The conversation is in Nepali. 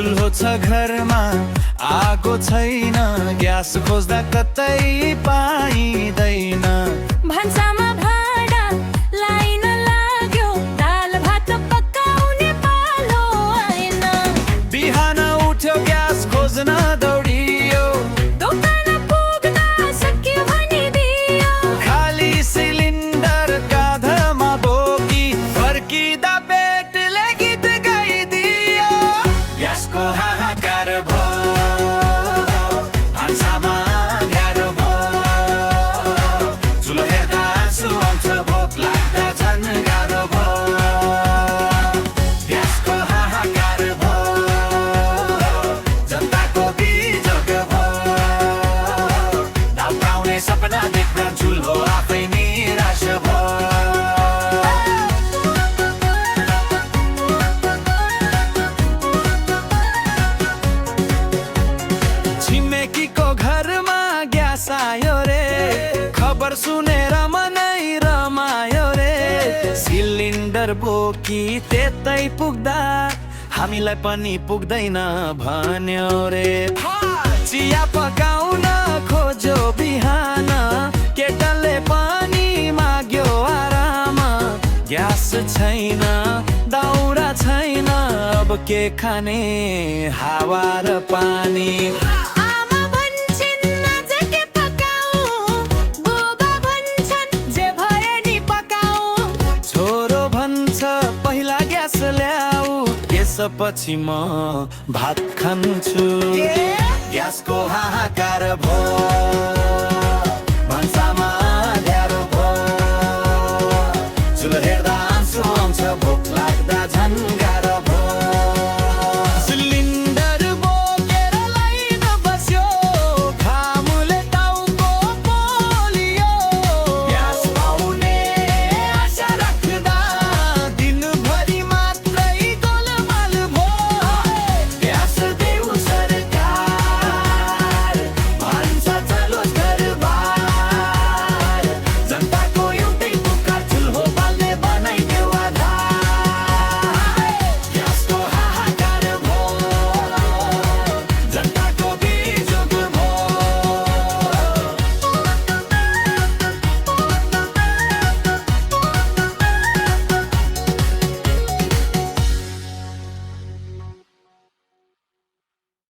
चुल्हो छ घरमा आगो छैन ग्यास खोज्दा कतै पाइँदैन भान्सामा भाडा लाइन लाग्यो दाल भात पकाउने पालो आएन बिहान उठ्यो ग्यास खोज्न दौडियो दोकान पुग्दा सक्यो भनिदियो खाली सिलिन्डर काँधमा बोकी फर्किँदा पेटले गीत गाइदियो ग्यासको हाहाकार भयो भान्सामा अँध्यारो भयो चुलो हेर्दा आँसु आउँछ भोक लाग्दा झन् गाह्रो भयो ग्यासको हाहाकार भयो जनताको बिजोग भयो दाल पाउने सपना देख्दा चुल्हो आफै निराश भयो छिमेकीको घरमा ग्यास आयो रे खबर सुनेर मनै रमायो रे सिलिन्डर बोकी त्यतै पुग्दा हामीलाई पनि पुग्दैन भन्यो रे चिया पकाउन खोज्यो बिहान केटलले पनि माग्यो आराम ग्यास छैन दाउरा छैन अब के खाने हावा र पानी आमा भन्छन् आज के पकाऊ बुबा भन्छन् जे भए नि पकाऊ छोरो भन्छ पहिला ग्यास ल्याऊ त्यसपछि म भात खान्छु ग्यासको हाहाकार भयो